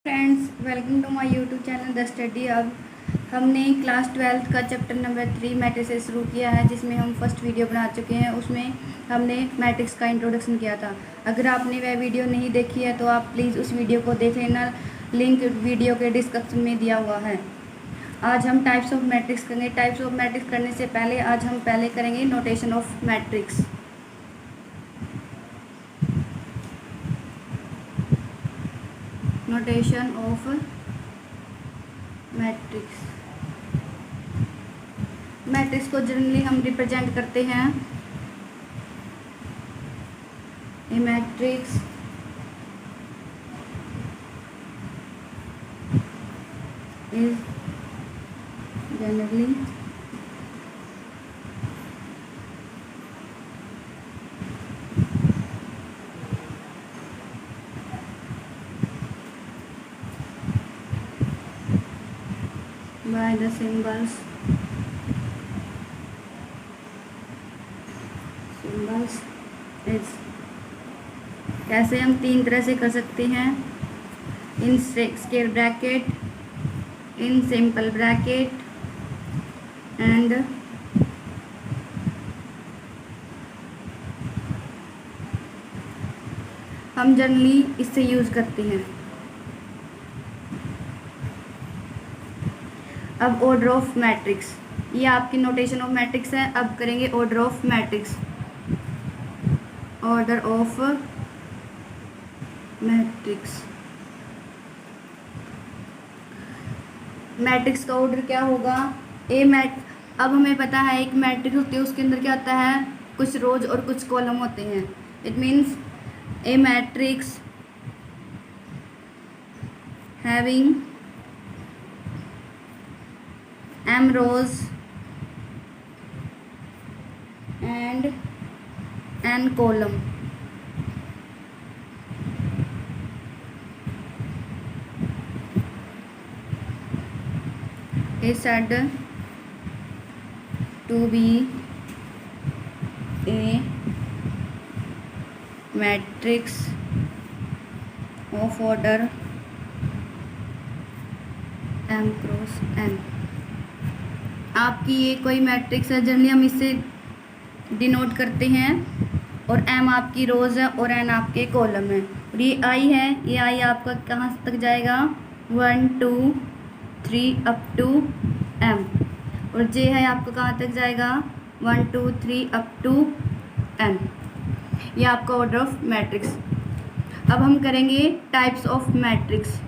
Friends, welcome to my YouTube channel the study. अब हमने class 12 का चैप्टर नंबर 3 मैट्रिसेस शुरू किया है, जिसमें हम फर्स्ट वीडियो बना चुके हैं। उसमें हमने मैट्रिक्स का इंट्रोडक्शन किया था। अगर आपने वह वीडियो नहीं देखी है तो आप प्लीज़ उस वीडियो को देख लेना, लिंक वीडियो के डिस्क्रिप्शन में दिया हुआ है। आज हम टाइप्स ऑफ मैट्रिक्स करेंगे। टाइप्स ऑफ मैट्रिक्स करने से पहले आज हम पहले करेंगे notation of matrix. Notation of matrix. Matrix को जनरली हम रिप्रेजेंट करते हैं। A matrix is generally by the symbols is। कैसे हम तीन तरह से कर सकते हैं, in square bracket, in simple bracket and हम जनरली इससे यूज़ करते हैं। अब ऑर्डर ऑफ मैट्रिक्स, ये आपकी नोटेशन ऑफ मैट्रिक्स है। अब करेंगे order of matrix. Order of matrix, matrix का ऑर्डर क्या होगा? अब हमें पता है एक मैट्रिक्स होती है, उसके अंदर क्या होता है, कुछ रोज और कुछ कॉलम होते हैं। It means A matrix having m rows and n column is said to be a matrix of order m cross n। आपकी ये कोई मैट्रिक्स है, जनरली हम इससे डिनोट करते हैं, और m आपकी रोज़ है और n आपके कॉलम है। और ये i है, ये i आपका कहाँ तक जाएगा, 1 2 3 अप टू m। और j है आपका कहाँ तक जाएगा, 1 2 3 अप टू n। ये आपका ऑर्डर ऑफ मैट्रिक्स। अब हम करेंगे types of matrix.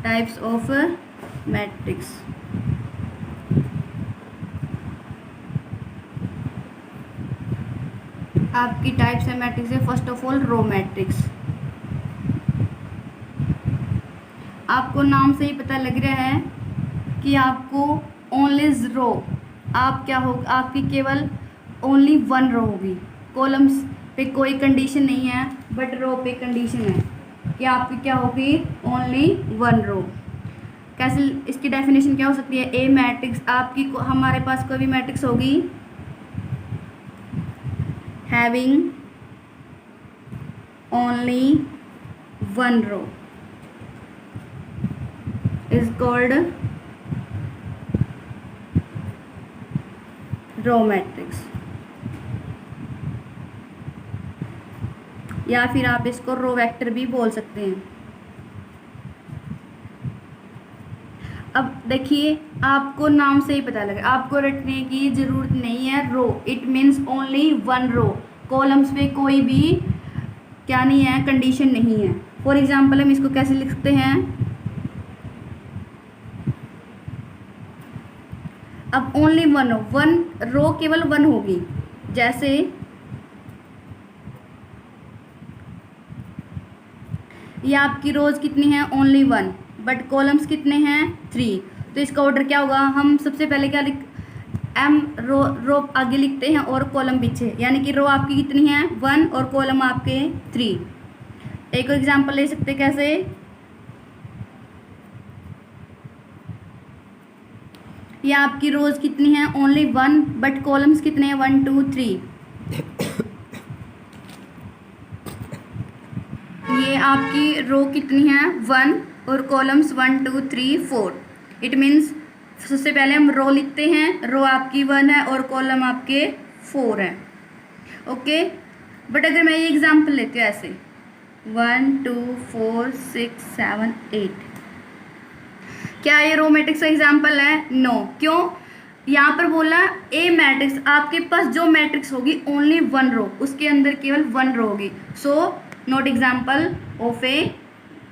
Types of matrix, आपकी टाइप्स है मैट्रिक्स है। First of all row matrix. आपको नाम से ही पता लग रहा है कि आपको ओनली रो, आप क्या हो, आपकी केवल ओनली वन रो होगी। कॉलम्स पे कोई कंडीशन नहीं है, बट रो पे कंडीशन है कि आपकी क्या होगी, ओनली वन रो। कैसे, इसकी डेफिनेशन क्या हो सकती है? ए मैट्रिक्स, आपकी हमारे पास कोई भी मैट्रिक्स होगी having only one row is called row matrix, या फिर आप इसको रो वेक्टर भी बोल सकते हैं। अब देखिए, आपको नाम से ही पता लगा, आपको रटने की ज़रूरत नहीं है। Row it means only one row, columns पे कोई भी क्या नहीं है, कंडीशन नहीं है। फॉर एग्जांपल हम इसको कैसे लिख सकते हैं, अब ओनली वन रो केवल वन होगी। जैसे ये आपकी रोज कितनी है, ओनली वन, बट कॉलम्स कितने हैं, 3। तो इसका ऑर्डर क्या होगा, हम सबसे पहले क्या एम रो आगे लिखते हैं और कॉलम पीछे, यानी कि रो आपकी कितनी है, 1 और कॉलम आपके 3। एक एग्जांपल ले सकते, कैसे, ये आपकी रोज कितनी है, ओनली 1, बट कॉलम्स कितने हैं, 1 2 3। ये आपकी रो कितनी है 1 और कॉलम्स 1 2 3 4। इट मीन्स सबसे पहले हम रो लिखते हैं, रो आपकी 1 है और कॉलम आपके 4 है। ओके, बट अगर मैं ये एग्जांपल लेती हूँ ऐसे 1 2 4 6 7 8, क्या ये रो मैट्रिक्स का एग्जांपल है? नो। क्यों? यहाँ पर बोला ए मैट्रिक्स, आपके पास जो मैट्रिक्स होगी ओनली 1 रो, उसके अंदर केवल 1 रो होगी, so note example of a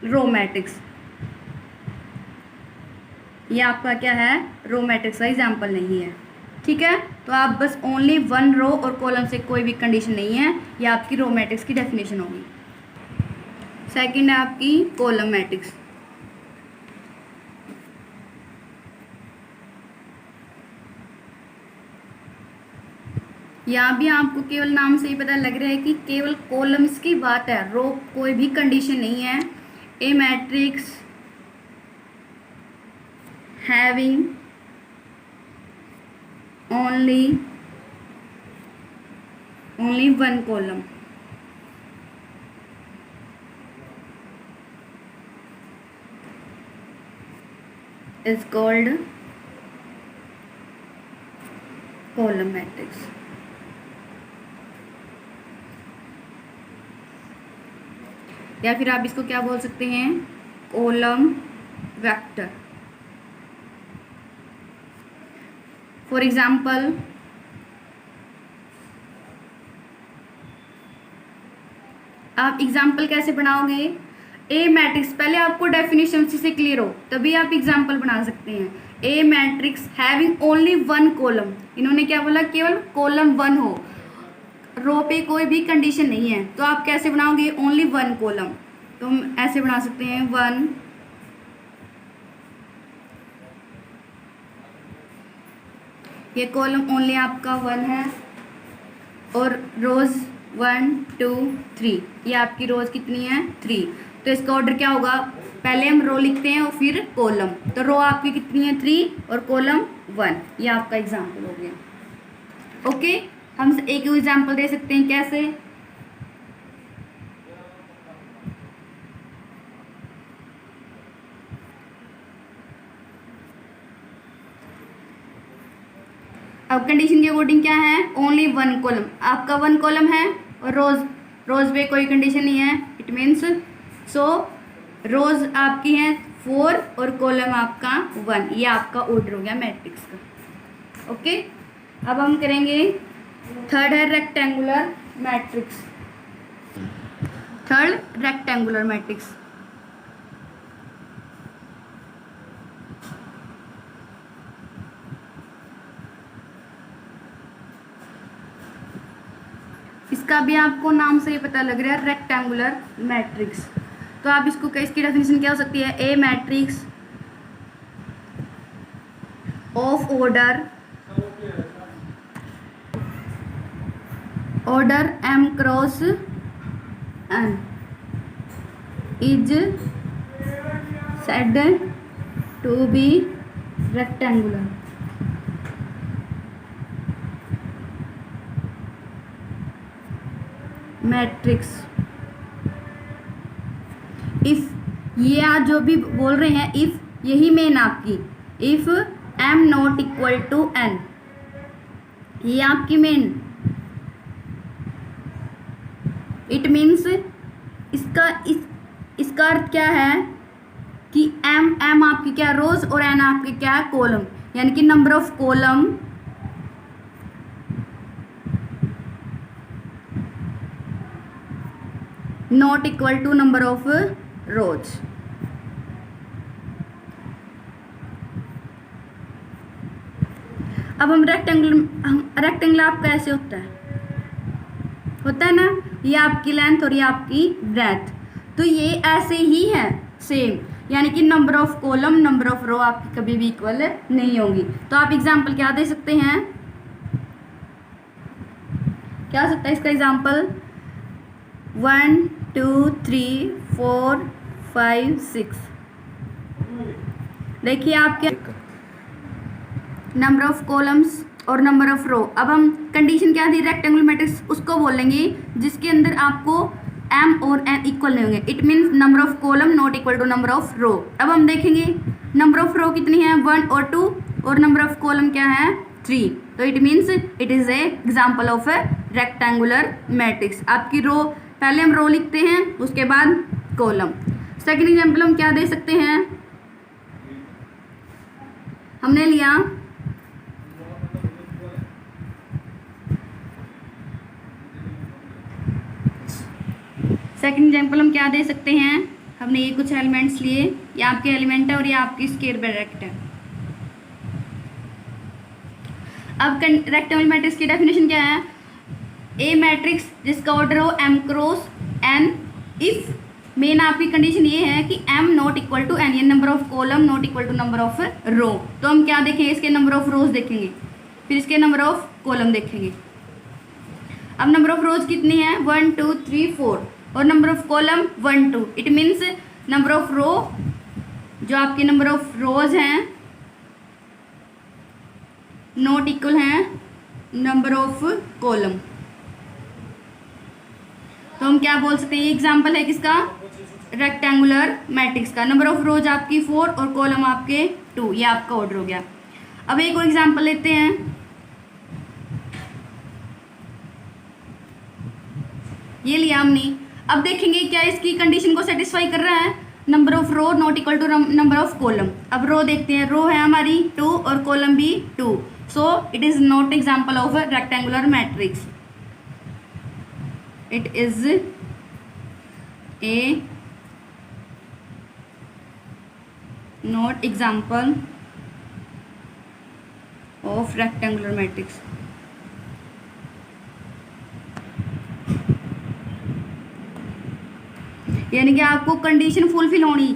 row matrix. ये आपका क्या है? रो मैट्रिक्स का एग्जांपल नहीं है। ठीक है, तो आप बस ओनली 1 रो और कॉलम से कोई भी कंडीशन नहीं है, ये आपकी रो मैट्रिक्स की डेफिनेशन होगी। सेकंड है आपकी कॉलम मैट्रिक्स। यहाँ भी आपको केवल नाम से ही पता लग रहा है कि केवल कॉलम्स की बात है, रो कोई भी कंडीशन नहीं है। A matrix having only 1 column is called column matrix। या फिर आप इसको क्या बोल सकते हैं? Column vector. फॉर एग्जाम्पल आप एग्जाम्पल कैसे बनाओगे? ए मैट्रिक्स, पहले आपको डेफिनेशन से क्लियर हो तभी आप एग्जाम्पल बना सकते हैं। A matrix having only 1 column, इन्होंने क्या बोला? केवल कॉलम 1 हो, रो पे कोई भी कंडीशन नहीं है, तो आप कैसे बनाओगे? Only 1 column. तो हम ऐसे बना सकते हैं 1 ये कॉलम ओनली आपका 1 है और रोज 1 2 3, ये आपकी रोज कितनी है? 3। तो इसका ऑर्डर क्या होगा? पहले हम रो लिखते हैं और फिर कॉलम, तो रो आपकी कितनी है? 3 और कॉलम 1। ये आपका एग्जाम्पल हो गया। ओके, हम एक एग्जाम्पल दे सकते हैं, कैसे? अब कंडीशन के अकॉर्डिंग क्या है? ओनली 1 कॉलम, आपका 1 कॉलम है और रोज पे कोई कंडीशन नहीं है। इट मीन्स सो रोज आपकी है 4 और कॉलम आपका 1। ये आपका ऑर्डर हो गया मैट्रिक्स का। ओके, अब हम करेंगे थर्ड है rectangular matrix. Third rectangular matrix. इसका भी आपको नाम से ही पता लग रहा है, रेक्टेंगुलर मैट्रिक्स। तो आप इसको इसकी डेफिनेशन क्या हो सकती है? A matrix of order m cross n is said to be rectangular। Matrix if, ये आज जो भी बोल रहे हैं इफ, यही मेन आपकी if m not equal to n, ये आपकी मेन। इट मीन्स इसका अर्थ क्या है कि m आपकी क्या? रोज और n आपकी क्या है? कॉलम, यानी कि number of column not equal to number of rows. अब हम रेक्टेंगल आपका ऐसे होता है ना, ये आपकी लेंथ और ये आपकी ब्रेथ, तो ये ऐसे ही है सेम, यानी कि number of column number of row आपकी कभी भी इक्वल नहीं होगी। तो आप एग्जांपल क्या दे सकते हैं? क्या हो सकता है इसका एग्जांपल? 1 2 3 4 5 6। देखिए आपके नंबर ऑफ कॉलम्स और नंबर ऑफ रो। अब हम कंडीशन क्या दी रेक्टेंगुलर मैट्रिक्स, उसको बोलेंगे जिसके अंदर आपको एम और एन इक्वल नहीं होंगे, it means number of column not equal to number of row. अब हम देखेंगे नंबर ऑफ रो कितनी है 1 और 2 और नंबर ऑफ कॉलम क्या है 3, तो it means it is a example of A rectangular matrix. आपकी रो, पहले हम रो लिखते हैं उसके बाद कॉलम। सेकेंड एग्जाम्पल हम क्या दे सकते हैं, हमने लिया सेकंड एग्जाम्पल हम क्या दे सकते हैं, हमने ये कुछ एलिमेंट्स लिए, ये आपके एलिमेंट है और ये आपकी स्क्वायर ब्रैकेट है। अब रेक्टेंगुलर मैट्रिक्स की डेफिनेशन क्या है, ए मैट्रिक्स जिसका ऑर्डर हो m cross n if main आपकी कंडीशन ये है कि m not equal to n, ये number of column not equal to number of row. तो हम क्या देखेंगे, इसके नंबर ऑफ रोज देखेंगे, फिर इसके नंबर ऑफ कॉलम देखेंगे। अब नंबर ऑफ रोज कितनी है 1 2 3 4 और number of column 1 2, it means number of row, जो आपके नंबर ऑफ रोज हैं नॉट इक्वल हैं नंबर ऑफ कॉलम। तो हम क्या बोल सकते हैं, ये एग्जांपल है किसका, रेक्टेंगुलर मैट्रिक्स का। नंबर ऑफ रोज आपकी 4 और कॉलम आपके 2, ये आपका ऑर्डर हो गया। अब एक और एग्जांपल लेते हैं, ये लिया हमने। अब देखेंगे क्या इसकी कंडीशन को सेटिस्फाई कर रहा है, number of row not equal to number of column. अब रो देखते हैं, रो है हमारी 2 और कॉलम भी 2, सो it is not example of a rectangular matrix, it is A not example of rectangular matrix. यानी कि आपको कंडीशन फुलफिल होनी,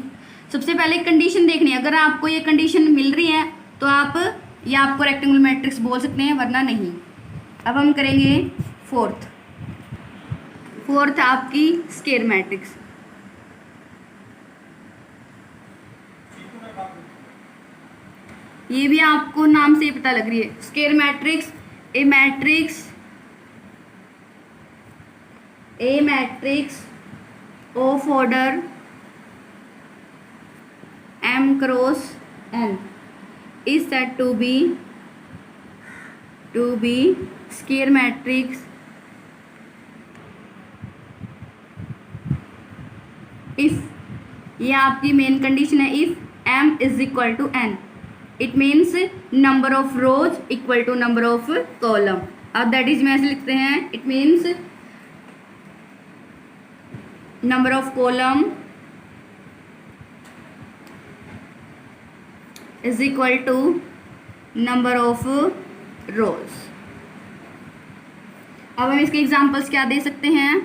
सबसे पहले कंडीशन देखनी है। अगर आपको ये कंडीशन मिल रही है तो आप या आपको रेक्टेंगुलर मैट्रिक्स बोल सकते हैं, वरना नहीं। अब हम करेंगे फोर्थ आपकी स्क्वायर मैट्रिक्स। ये भी आपको नाम से ही पता लग रही है, square matrix, A matrix of order m cross n is said to be square matrix if, ये आपकी मेन कंडीशन है, if m is equal to n, it means number of rows equal to number of column। अब that is में ऐसे लिखते हैं, it means number of column is equal to number of rows। अब हम इसके examples क्या दे सकते हैं,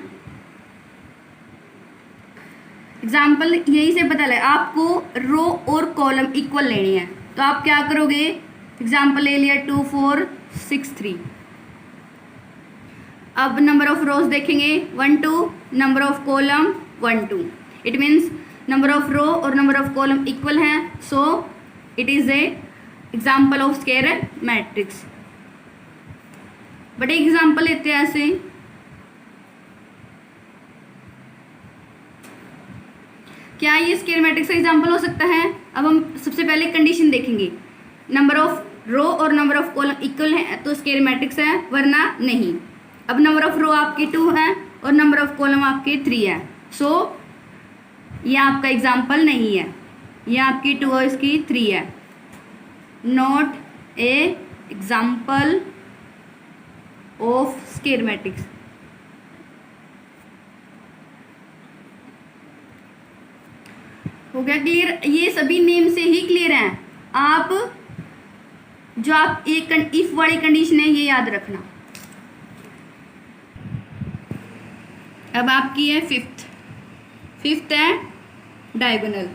एग्जांपल यही से पता लगे, आपको रो और कॉलम इक्वल लेनी है, तो आप क्या करोगे, एग्जांपल ले लिया 2 4 6 3। अब नंबर ऑफ रोज देखेंगे 1 2, number of column 1 2, it means number of row और नंबर ऑफ कॉलम इक्वल हैं, so it is a example of square matrix. But एक एग्जाम्पल लेते हैं ऐसे, क्या ये स्क्वायर मैट्रिक्स का एग्जाम्पल हो सकता है। अब हम सबसे पहले कंडीशन देखेंगे, नंबर ऑफ रो और नंबर ऑफ कॉलम इक्वल है तो स्क्वायर मैट्रिक्स है, वरना नहीं। अब नंबर ऑफ रो आपके 2 है और नंबर ऑफ कॉलम आपके 3 है, सो ये आपका एग्जाम्पल नहीं है, ये आपकी 2 और इसकी 3 है, not a example of square matrix. हो गया क्लियर, ये सभी नेम से ही क्लियर हैं। आप जो आप एक इफ वाली कंडीशन है ये याद रखना। अब आपकी है फिफ्थ है डायगोनल।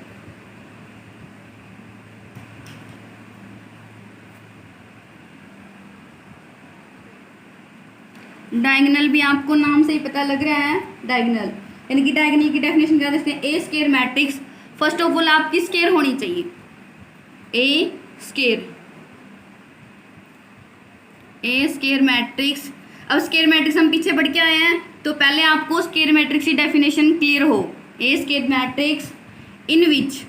डायगोनल भी आपको नाम से ही पता लग रहा है, डायगोनल यानी कि डायगोनल की डेफिनेशन क्या देखते हैं, a square matrix. First of all आपकी स्क्वायर होनी चाहिए, ए स्क्वायर मैट्रिक्स। अब स्क्वायर मैट्रिक्स हम पीछे बढ़ के आए हैं, तो पहले आपको स्क्वायर मैट्रिक्स की डेफिनेशन क्लियर हो। A square matrix in which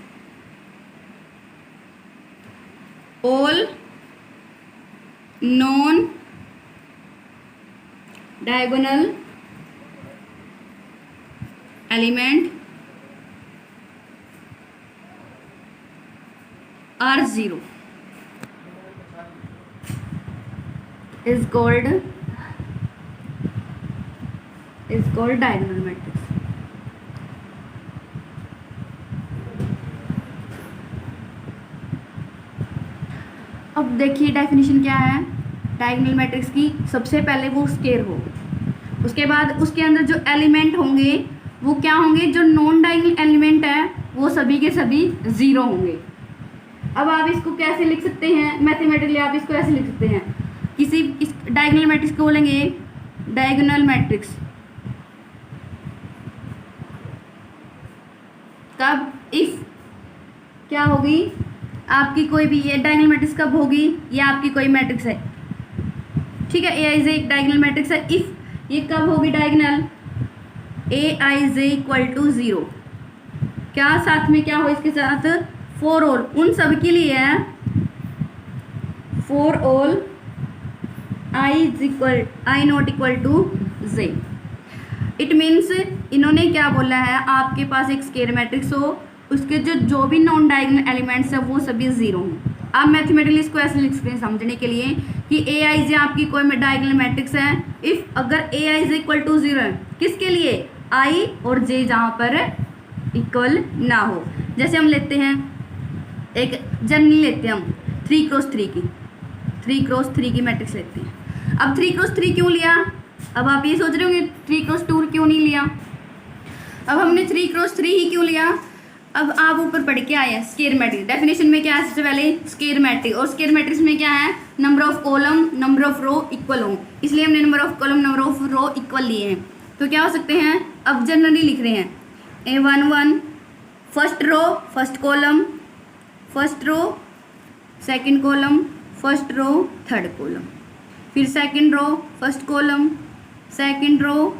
all non diagonal element are zero is called diagonal matrix। अब देखिए डेफिनेशन क्या है डायगोनल मैट्रिक्स की। सबसे पहले वो स्क्वायर हो, उसके बाद उसके अंदर जो एलिमेंट होंगे वो क्या होंगे, जो नॉन डायगोनल एलिमेंट है वो सभी के सभी जीरो होंगे। अब आप इसको कैसे लिख सकते हैं मैथमेटिकली, आप इसको ऐसे लिख सकते हैं, किसी इस डायगोनल मैट्रिक्स को बोलेंगे डायगोनल मैट्रिक्स कब, इफ क्या होगी आपकी कोई भी, ये डायगोनल मैट्रिक्स कब होगी, ये आपकी कोई मैट्रिक्स है, ठीक है, ए आई जे एक डायगोनल मैट्रिक्स है। इफ ये कब होगी diagonal, a i j equal to zero, क्या साथ में क्या हो इसके साथ, फॉर ऑल, उन सब के लिए है, for all i not equal to j. It means इन्होंने क्या बोला है, आपके पास एक स्क्वायर मैट्रिक्स हो, उसके जो भी नॉन डायगोनल एलिमेंट्स है वो सभी जीरो हों। आप मैथमेटिकली इसको ऐसे लिख सकते हैं समझने के लिए कि ए आई जे आपकी कोई डायगोनल मैट्रिक्स है इफ अगर ए i j equal to zero है, किसके लिए, आई और जे जहाँ पर इक्वल ना हो। जैसे हम लेते हैं एक जर्नी लेते हैं हम 3x3 की मैट्रिक्स लेते हैं। अब 3x3 क्यों लिया, अब आप ये सोच रहे होंगे 3x2 क्यों नहीं लिया। अब हमने 3x3 ही क्यों लिया, अब आप ऊपर पढ़ के आए हैं स्क्वायर मैट्रिक्स, डेफिनेशन में क्या है सबसे पहले स्क्वायर मैट्रिक्स, और स्क्वायर मैट्रिक्स में क्या है, number of column number of row equal हो, इसलिए हमने number of column number of row equal लिए हैं। तो क्या हो सकते हैं, अब जनरली लिख रहे हैं A11 first row first column, first row second column, first row third column, फिर second row first column, second row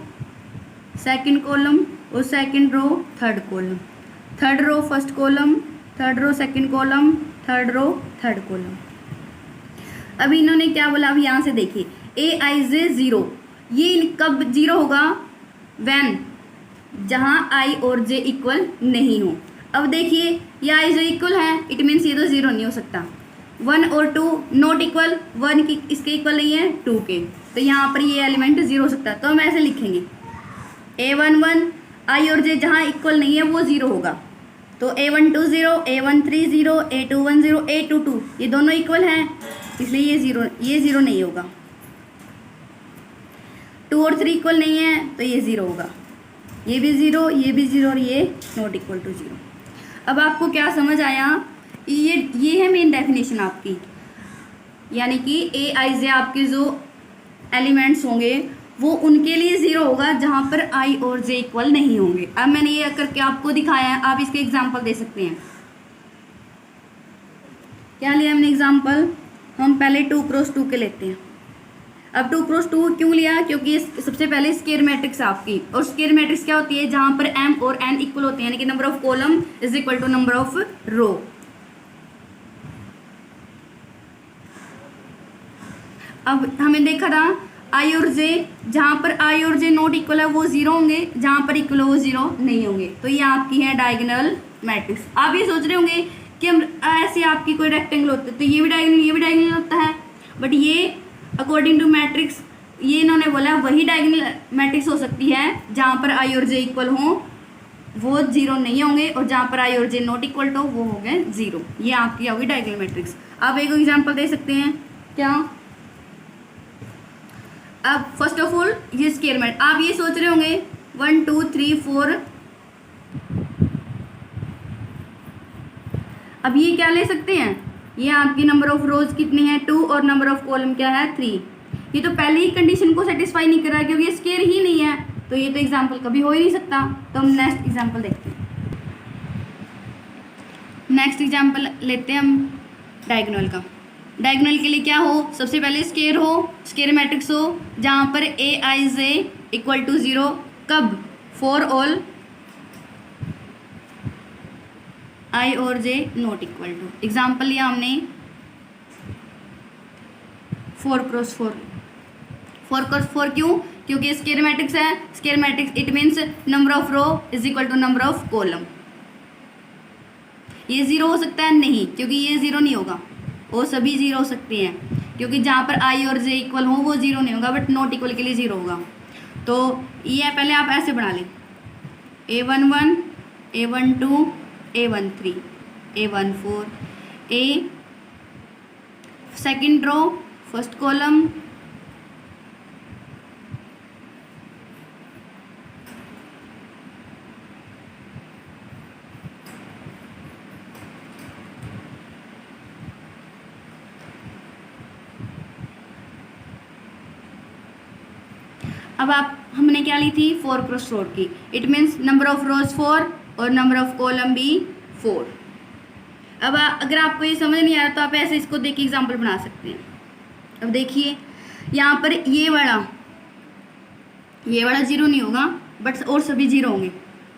second column और second row third column, third row first column, third row second column, third row third column. अब इन्होंने क्या बोला, अब यहाँ से देखिए ए आई जे जीरो, ये कब जीरो होगा, व्हेन जहाँ आई और जे इक्वल नहीं हो। अब देखिए ये आई जे इक्वल है, इट मीन्स ये तो जीरो नहीं हो सकता, 1 और 2 नॉट इक्वल, 1 की इसके इक्वल नहीं है 2 के, तो यहाँ पर ये एलिमेंट जीरो हो सकता है। तो हम ऐसे लिखेंगे A11 आई और जे जहाँ इक्वल नहीं है वो जीरो होगा, तो A12 0, A13 0, A21 0, A22 ये दोनों इक्वल हैं, इसलिए ये जीरो नहीं होगा। 2 और 3 इक्वल नहीं है तो ये जीरो होगा, ये भी जीरो, ये भी जीरो और ये नॉट इक्वल टू जीरो। अब आपको क्या समझ आया, ये है मेन डेफिनेशन आपकी, यानी कि ए आई जे आपके जो एलिमेंट्स होंगे वो उनके लिए ज़ीरो होगा जहाँ पर आई और जे इक्वल नहीं होंगे। अब मैंने ये करके आपको दिखाया है, आप इसके एग्जांपल दे सकते हैं। क्या लिया हमने एग्जांपल, हम पहले 2x2 के लेते हैं। अब 2x2 क्यों लिया, क्योंकि ये सबसे पहले स्क्वायर मैट्रिक्स आपकी, और स्क्वायर मैट्रिक्स क्या होती है, जहाँ पर m और n इक्वल होते हैं, यानी कि number of column is equal to number of row. अब हमें देखा था आई और जे, जहाँ पर आई और जे नॉट इक्वल है वो जीरो होंगे, जहाँ पर इक्वल है वो जीरो नहीं होंगे, तो ये आपकी है डायगोनल मैट्रिक्स। आप ये सोच रहे होंगे कि हम ऐसे आपकी कोई रेक्टेंगल होता है तो ये भी डायगोनल होता है, बट ये अकॉर्डिंग टू मैट्रिक्स ये इन्होंने बोला वही डायगोनल मैट्रिक्स हो सकती है जहाँ पर आई और जे इक्वल हों वो जीरो नहीं होंगे, और जहाँ पर आई और जे नॉट इक्वल टू वो हो गए जीरो। ये आपकी होगी डायगोनल मैट्रिक्स। आप एक एग्जाम्पल दे सकते हैं क्या, अब फर्स्ट ऑफ ऑल ये स्क्वायर मैट्रिक्स, आप ये सोच रहे होंगे 1 2 3 4, अब ये क्या ले सकते हैं, ये आपकी नंबर ऑफ रोज कितनी है 2 और नंबर ऑफ कॉलम क्या है 3। ये तो पहले ही कंडीशन को सेटिस्फाई नहीं कर रहा है क्योंकि ये स्क्वायर ही नहीं है, तो ये तो एग्जाम्पल कभी हो ही नहीं सकता। तो हम नेक्स्ट एग्जाम्पल देखते हैं। नेक्स्ट एग्जाम्पल लेते हैं हम डायगोनल का। डायगोनल के लिए क्या हो, सबसे पहले स्क्वायर हो, स्क्वायर मैट्रिक्स हो जहाँ पर ए आई जे इक्वल टू 0 कब? फॉर ऑल आई और j not equal to. Example लिया हमने 4x4। 4x4 क्यों? क्योंकि स्क्वायर मैट्रिक्स है। Square matrix it means number of row is equal to number of column. ये 0 हो सकता है? नहीं, क्योंकि ये 0 नहीं होगा। वो सभी 0 हो सकते हैं, क्योंकि जहाँ पर आई और जे इक्वल हो वो 0 नहीं होगा, बट नॉट इक्वल के लिए 0 होगा। तो ये पहले आप ऐसे बना लें, A11 A12 A13 A14 A second row first column अब आप हमने क्या ली थी 4x4 की। It means number of rows 4 और नंबर ऑफ कॉलम भी 4। अब अगर आपको ये समझ नहीं आ रहा तो आप ऐसे इसको देख के एग्जाम्पल बना सकते हैं। अब देखिए यहाँ पर ये वाला 0 नहीं होगा, बट और सभी 0 होंगे।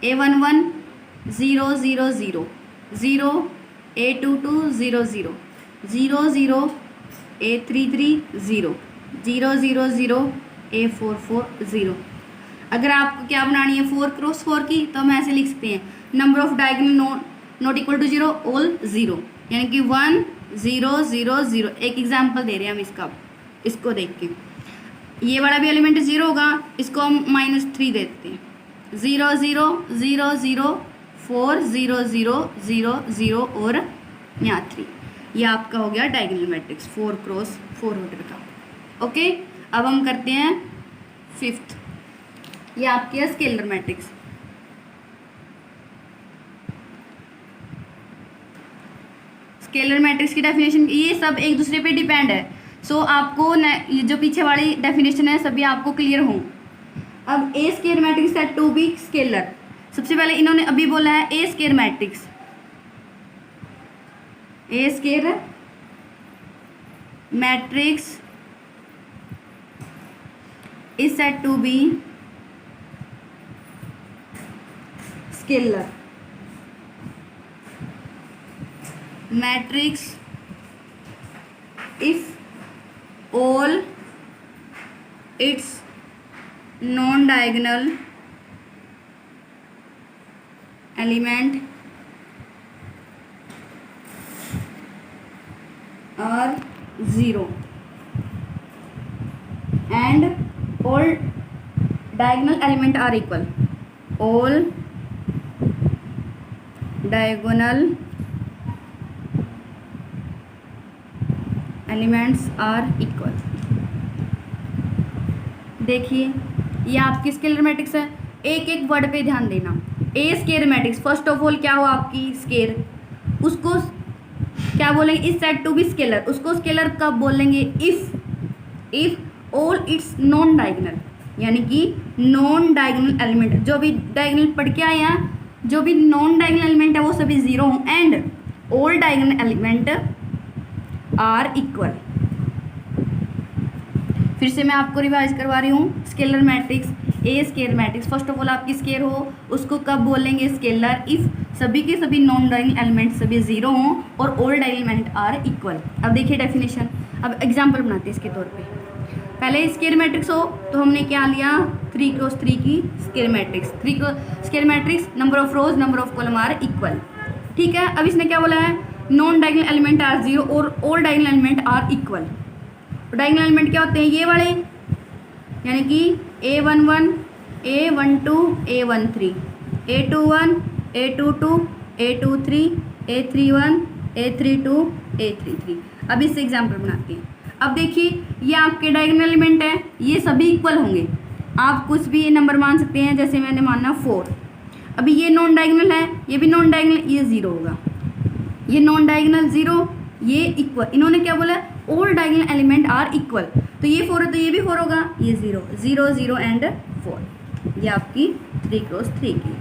A11 0 0 0 0 A22 0 0 0 0 A33 0 0 0 0 A44 0। अगर आपको क्या बनानी है 4x4 की, तो हम ऐसे लिख सकते हैं number of diagonal not equal to 0 all 0, यानी कि 1 0 0 0। एक एग्जांपल दे रहे हैं हम इसका, इसको देख के ये वाला भी एलिमेंट 0 होगा, इसको हम -3 देते हैं। 0 0 0 0 4 0 0 0 0 और यहाँ 3। ये आपका हो गया डायगोनल मैट्रिक्स 4x4 ऑर्डर का। ओके, अब हम करते हैं 5th। ये आपकी है स्केलर मैट्रिक्स। स्केलर मैट्रिक्स की डेफिनेशन, ये सब एक दूसरे पे डिपेंड है। सो आपको ये जो पीछे वाली डेफिनेशन है सभी आपको क्लियर हों। अब a scalar matrix said to be scalar. सबसे पहले इन्होंने अभी बोला है a scalar matrix, a scalar matrix is said to be scalar matrix if all its non-diagonal element are 0 and all diagonal element are equal. All diagonal elements are equal। देखिए ये आपकी scalar matrix है। एक एक word पे ध्यान देना। A scalar matrix first of all क्या हो आपकी स्केलर, उसको क्या बोलेंगे is said to be scalar. उसको स्केलर कब बोलेंगे? If all its non diagonal, यानी कि नॉन डायगोनल एलिमेंट जो भी डायगोनल पढ़ के आए हैं, जो भी नॉन डायगोनल एलिमेंट है वो सभी 0 हों and all diagonal element are equal. फिर से मैं आपको रिवाइज करवा रही हूँ। Scalar matrix, a scalar matrix first of all आपकी स्केलर हो, उसको कब बोलेंगे स्केलर? इफ सभी के सभी नॉन डायगोनल एलिमेंट सभी 0 हों और all diagonal element are equal. अब देखिए डेफिनेशन, अब एग्जाम्पल बनाते हैं इसके तौर पे। पहले स्केलर मैट्रिक्स हो तो हमने क्या लिया 3x3 की scalar matrix. Scalar matrix number of rows number of column are equal. ठीक है, अब इसने क्या बोला है नॉन डायगोनल एलिमेंट आर 0 और all diagonal element are equal. Diagonal element क्या होते हैं? ये वाले, यानी कि A11 A12 A13 A21 A22 A23 A31 A32 A33। अब इससे एग्जाम्पल बनाते हैं। अब देखिए ये आपके डायगोनल एलिमेंट है, ये सभी इक्वल होंगे। आप कुछ भी नंबर मान सकते हैं, जैसे मैंने माना 4। अभी ये नॉन डायगोनल है, ये भी नॉन डायगोनल, ये 0 होगा। ये नॉन डायगोनल 0, ये इक्वल। इन्होंने क्या बोला all diagonal element are equal, तो ये 4 है तो ये भी 4 होगा, ये 0 0 0 एंड 4। ये आपकी 3x3 की।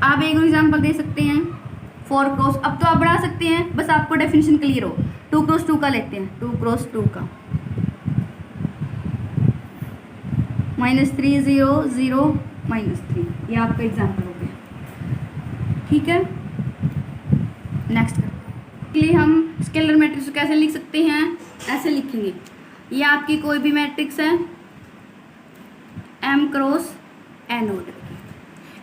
आप एक एग्जाम्पल दे सकते हैं 4x। अब तो आप बढ़ा सकते हैं, बस आपको डेफिनेशन क्लियर हो। 2x2 का लेते हैं, 2x2 का -3 0 0 -3, ये आपका एग्जाम्पल हो गया। ठीक है, नेक्स्ट के लिए हम स्केलर मैट्रिक्स को कैसे लिख सकते हैं, ऐसे लिखेंगे। ये आपकी कोई भी मैट्रिक्स है m क्रॉस n ऑर्डर की।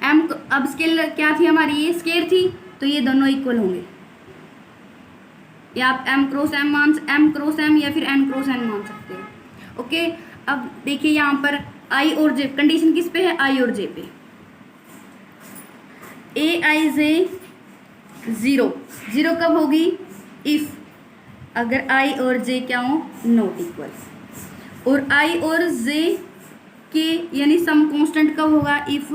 m अब स्केलर क्या थी हमारी, ये स्केयर थी, तो ये दोनों इक्वल होंगे। या आप m क्रॉस m या फिर n क्रॉस n मान सकते हो। ओके, अब देखिए यहाँ पर i और j, कंडीशन किस पे है, i और j पे। aij 0 कब होगी, इफ अगर i और j क्या हो, नॉट इक्वल। और i और j के यानी सम कांस्टेंट कब होगा, इफ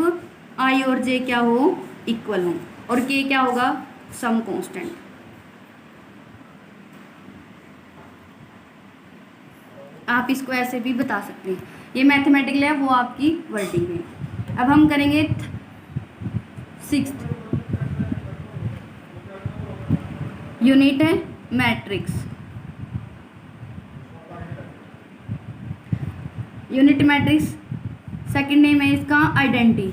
i और j क्या हो, इक्वल हो। और k क्या होगा, सम कांस्टेंट। आप इसको ऐसे भी बता सकते हैं, ये मैथमेटिकल है, वो आपकी वर्डिंग है। अब हम करेंगे 6th यूनिट है matrix. Unit matrix second name है इसका आइडेंटिटी।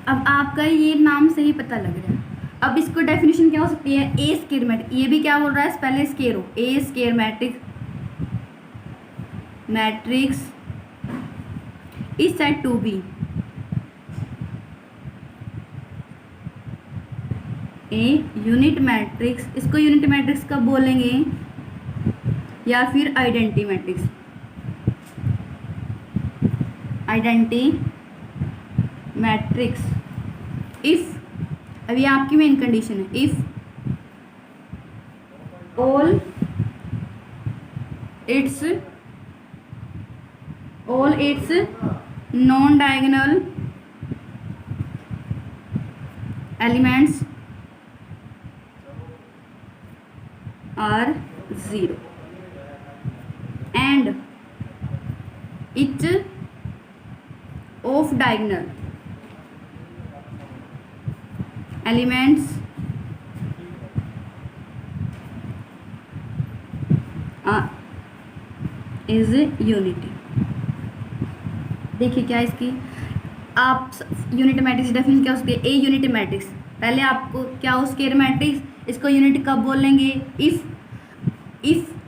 अब आपका ये नाम से ही पता लग रहा है। अब इसको डेफिनेशन क्या हो सकती है, ए स्केयर मैट्रिक्स, ये भी क्या बोल रहा है, पहले स्केयर हो, a square matrix is said to be a unit matrix. इसको यूनिट मैट्रिक्स कब बोलेंगे, या फिर identity matrix. Identity matrix if, अब ये आपकी मेन कंडीशन है, if all its non diagonal elements are 0 and each of diagonal elements is unity। देखिए क्या इसकी, आप यूनिट मैट्रिक्स डेफिनेशन क्या हो सकती है, ए यूनिट मैट्रिक्स। पहले आपको क्या हो, स्केयर मैट्रिक्स, इसको यूनिट कब बोलेंगे, इफ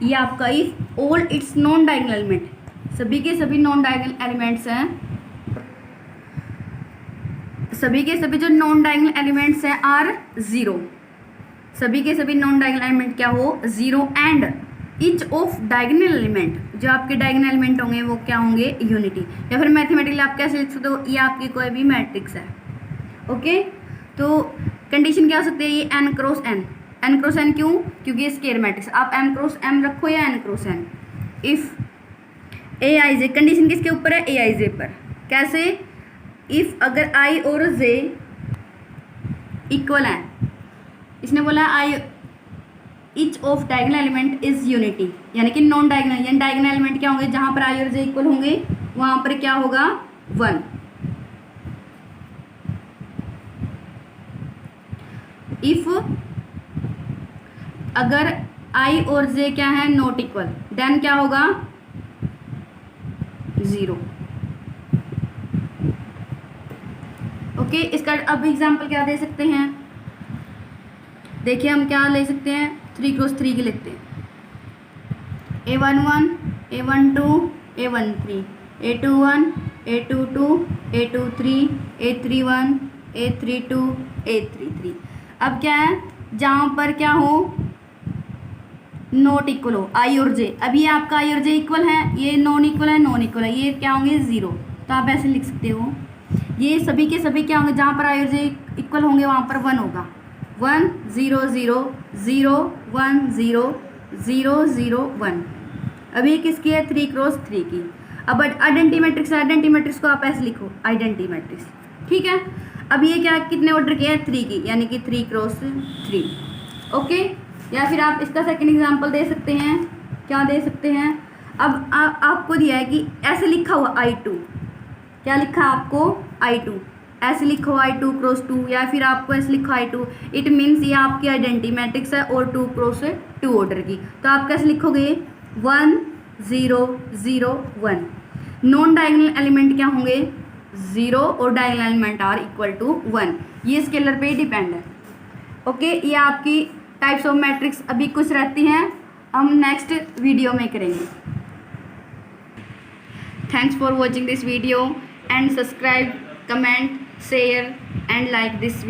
ये आपका if all its non diagonal element, सभी के सभी नॉन डायगोनल एलिमेंट्स हैं, सभी के सभी जो नॉन डायगोनल एलिमेंट्स हैं आर 0, सभी के सभी नॉन डायगोनल एलिमेंट क्या हो, 0 and each of diagonal element, जो आपके डायगोनल एलिमेंट होंगे वो क्या होंगे, यूनिटी। या फिर मैथमेटिकली आप कैसे लिख सकते हो, ये आपकी कोई भी मैट्रिक्स है। ओके, तो कंडीशन क्या हो सकती है, ये n क्रॉस n क्यों, क्योंकि ये स्केयर मैट्रिक्स, आप m क्रॉस m रखो या n cross n। If aij, condition किसके ऊपर है, aij पर। कैसे, इफ अगर i और j इक्वल है, इसने बोला i each of diagonal element is unity, यानी कि नॉन डायगोनल, यानी डायगोनल एलिमेंट क्या होंगे, जहां पर i और j इक्वल होंगे वहां पर क्या होगा, 1। इफ अगर i और j क्या है, नॉट इक्वल, देन क्या होगा, 0। ओके, इसका अब एग्जांपल क्या दे सकते हैं, देखिए हम क्या ले सकते हैं, 3 क्रॉस 3 के लेते हैं, a11 a12 a13 a21 a22 a23 a31 a32 a33। अब क्या है, जहाँ पर क्या हो, नॉट इक्वल हो i और j, अभी आपका i और j इक्वल है, ये नॉन इक्वल है, ये क्या होंगे, 0। तो आप ऐसे लिख सकते हो, ये सभी के सभी क्या होंगे, जहाँ पर i और j इक्वल होंगे वहाँ पर 1 होगा, 1 0 0 0 1 0 0 0 1। अब ये किसकी है, 3 क्रॉस 3 की। अब आइडेंटिटी मैट्रिक्स को आप ऐसे लिखो, आइडेंटिटी मैट्रिक्स, ठीक है। अब ये क्या कितने ऑर्डर की है, 3 की, यानी कि 3 क्रॉस 3। ओके, या फिर आप इसका सेकंड एग्जांपल दे सकते हैं, क्या दे सकते हैं, अब आपको दिया है कि ऐसे लिखा हुआ I2, क्या लिखा है आपको, I2, ऐसे लिखो I2 क्रॉस 2 या फिर आपको ऐसे लिखो I2, इट मीन्स ये आपकी आइडेंटिटी मैट्रिक्स है और 2 क्रॉस 2 ऑर्डर की। तो आप कैसे लिखोगे 1 0 0 1। नॉन डायगोनल एलिमेंट क्या होंगे 0 और diagonal element are equal to 1। ये स्केलर पे डिपेंड है। ओके, ये आपकी टाइप्स ऑफ मैट्रिक्स अभी कुछ रहती हैं, हम नेक्स्ट वीडियो में करेंगे। Thanks for watching this video and subscribe, comment, share and like this video.